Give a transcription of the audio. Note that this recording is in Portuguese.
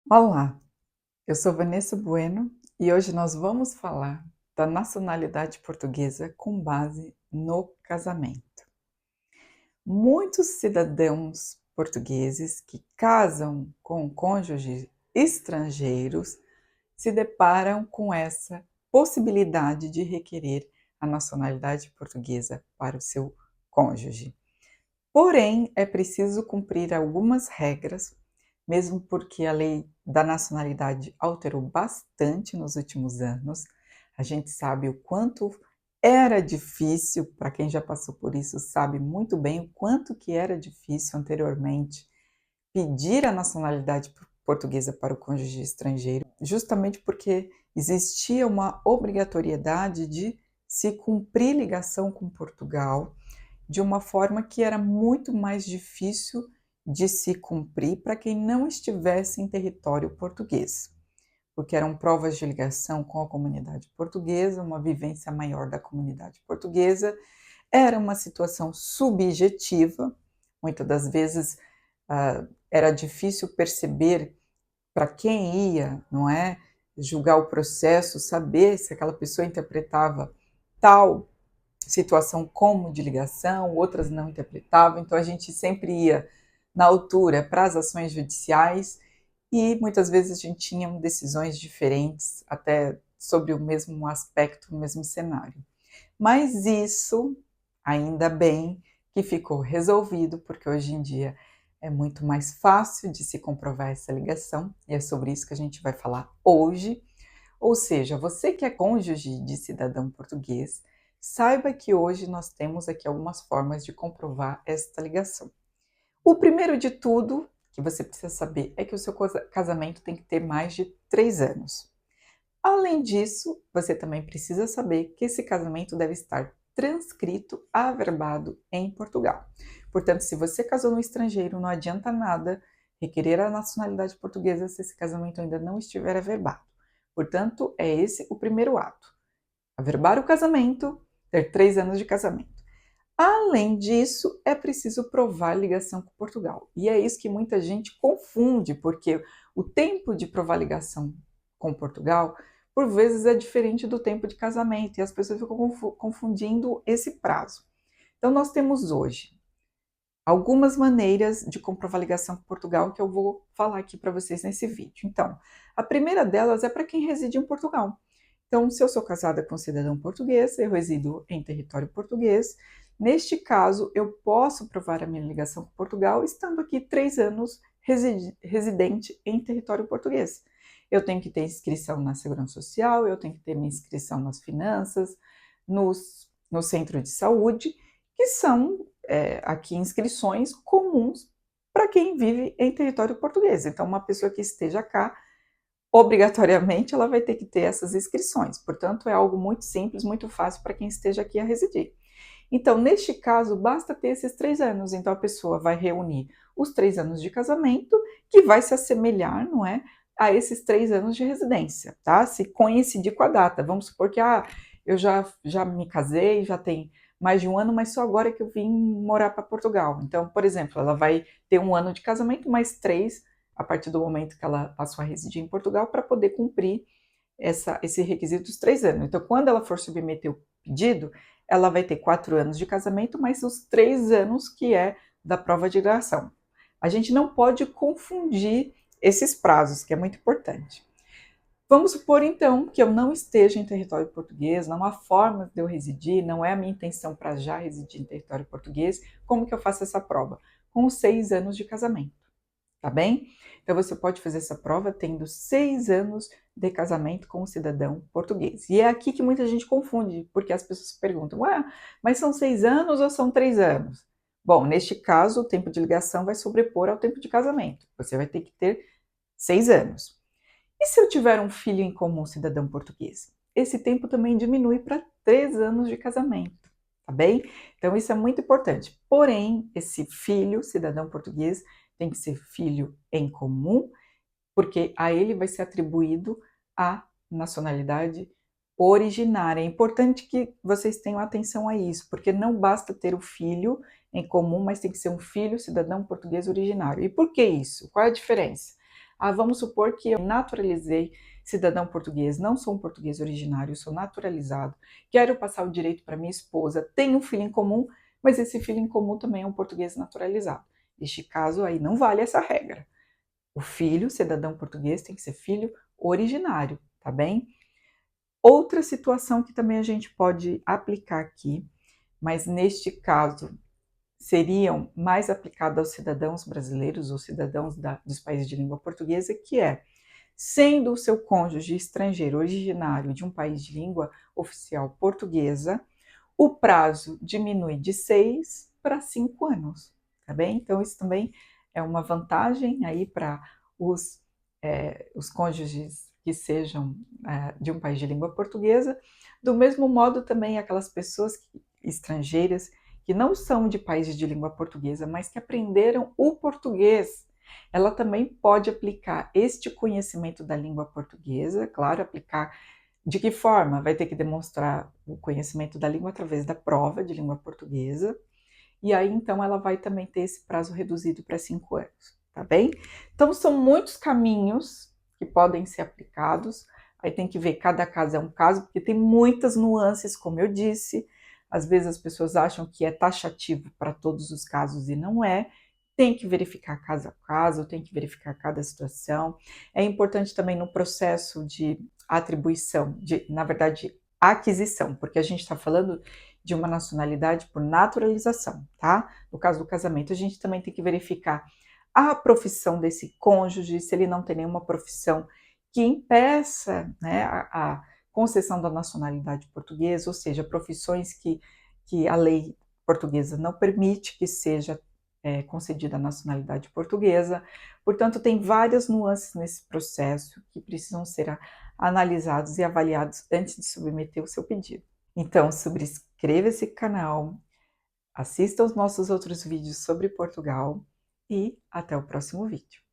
Olá, eu sou Vanessa Bueno e hoje nós vamos falar da nacionalidade portuguesa com base no casamento. Muitos cidadãos portugueses que casam com cônjuges estrangeiros se deparam com essa possibilidade de requerer a nacionalidade portuguesa para o seu cônjuge. Porém, é preciso cumprir algumas regras, mesmo porque a lei da nacionalidade alterou bastante nos últimos anos. A gente sabe o quanto era difícil, para quem já passou por isso, sabe muito bem o quanto que era difícil anteriormente pedir a nacionalidade portuguesa para o cônjuge estrangeiro, justamente porque existia uma obrigatoriedade de se cumprir ligação com Portugal de uma forma que era muito mais difícil de se cumprir para quem não estivesse em território português, porque eram provas de ligação com a comunidade portuguesa, uma vivência maior da comunidade portuguesa, era uma situação subjetiva, muitas das vezes era difícil perceber para quem ia, não é? Julgar o processo, saber se aquela pessoa interpretava tal situação como de ligação, outras não interpretavam, então a gente sempre ia na altura para as ações judiciais e muitas vezes a gente tinha decisões diferentes, até sobre o mesmo aspecto, o mesmo cenário. Mas isso, ainda bem que ficou resolvido, porque hoje em dia é muito mais fácil de se comprovar essa ligação, e é sobre isso que a gente vai falar hoje. Ou seja, você que é cônjuge de cidadão português, saiba que hoje nós temos aqui algumas formas de comprovar esta ligação. O primeiro de tudo que você precisa saber é que o seu casamento tem que ter mais de 3 anos. Além disso, você também precisa saber que esse casamento deve estar transcrito, averbado em Portugal. Portanto, se você casou no estrangeiro, não adianta nada requerer a nacionalidade portuguesa se esse casamento ainda não estiver averbado. Portanto, é esse o primeiro ato. Averbar o casamento, ter 3 anos de casamento. Além disso, é preciso provar ligação com Portugal. E é isso que muita gente confunde, porque o tempo de provar ligação com Portugal, por vezes, é diferente do tempo de casamento, e as pessoas ficam confundindo esse prazo. Então, nós temos hoje algumas maneiras de comprovar ligação com Portugal que eu vou falar aqui para vocês nesse vídeo. Então, a primeira delas é para quem reside em Portugal. Então, se eu sou casada com um cidadão português, eu resido em território português. Neste caso, eu posso provar a minha ligação com Portugal estando aqui 3 anos residente em território português. Eu tenho que ter inscrição na Segurança Social, eu tenho que ter minha inscrição nas finanças, no centro de saúde, que são aqui inscrições comuns para quem vive em território português. Então, uma pessoa que esteja cá, obrigatoriamente, ela vai ter que ter essas inscrições. Portanto, é algo muito simples, muito fácil para quem esteja aqui a residir. Então, neste caso, basta ter esses 3 anos. Então, a pessoa vai reunir os 3 anos de casamento, que vai se assemelhar, não é, a esses 3 anos de residência, tá? Se coincidir com a data. Vamos supor que, eu já me casei, já tem mais de 1 ano, mas só agora que eu vim morar para Portugal. Então, por exemplo, ela vai ter 1 ano de casamento, mais 3 a partir do momento que ela passou a residir em Portugal, para poder cumprir esse requisito dos 3 anos. Então, quando ela for submeter o pedido, ela vai ter 4 anos de casamento, mais os 3 anos que é da prova de graduação. A gente não pode confundir esses prazos, que é muito importante. Vamos supor, então, que eu não esteja em território português, não há forma de eu residir, não é a minha intenção para já residir em território português. Como que eu faço essa prova? Com os 6 anos de casamento, tá bem? Então, você pode fazer essa prova tendo 6 anos de casamento com um cidadão português. E é aqui que muita gente confunde, porque as pessoas perguntam, mas são 6 anos ou são 3 anos? Bom, neste caso, o tempo de ligação vai sobrepor ao tempo de casamento. Você vai ter que ter 6 anos. E se eu tiver um filho em comum cidadão português? Esse tempo também diminui para 3 anos de casamento, tá bem? Então isso é muito importante. Porém, esse filho cidadão português tem que ser filho em comum, porque a ele vai ser atribuído a nacionalidade originária. É importante que vocês tenham atenção a isso, porque não basta ter o filho em comum, mas tem que ser um filho cidadão português originário. E por que isso? Qual é a diferença? Vamos supor que eu naturalizei cidadão português, não sou um português originário, sou naturalizado, quero passar o direito para minha esposa, tenho um filho em comum, mas esse filho em comum também é um português naturalizado. Neste caso aí não vale essa regra. O filho, cidadão português, tem que ser filho originário, tá bem? Outra situação que também a gente pode aplicar aqui, mas neste caso seriam mais aplicadas aos cidadãos brasileiros ou cidadãos dos países de língua portuguesa, que é, sendo o seu cônjuge estrangeiro originário de um país de língua oficial portuguesa, o prazo diminui de 6 para 5 anos, tá bem? Então isso também é uma vantagem aí para os cônjuges que sejam de um país de língua portuguesa. Do mesmo modo também aquelas pessoas estrangeiras que não são de países de língua portuguesa, mas que aprenderam o português, ela também pode aplicar este conhecimento da língua portuguesa, claro, aplicar de que forma? Vai ter que demonstrar o conhecimento da língua através da prova de língua portuguesa, e aí então ela vai também ter esse prazo reduzido para 5 anos, tá bem? Então são muitos caminhos que podem ser aplicados, aí tem que ver, cada caso é um caso, porque tem muitas nuances, como eu disse, às vezes as pessoas acham que é taxativo para todos os casos e não é, tem que verificar caso a caso, tem que verificar cada situação. É importante também no processo de atribuição, na verdade, aquisição, porque a gente está falando de uma nacionalidade por naturalização, tá? No caso do casamento, a gente também tem que verificar a profissão desse cônjuge, se ele não tem nenhuma profissão que impeça, né, a concessão da nacionalidade portuguesa, ou seja, profissões que a lei portuguesa não permite que seja concedida a nacionalidade portuguesa. Portanto, tem várias nuances nesse processo que precisam ser analisados e avaliados antes de submeter o seu pedido. Então, subscreva esse canal, assista aos nossos outros vídeos sobre Portugal e até o próximo vídeo.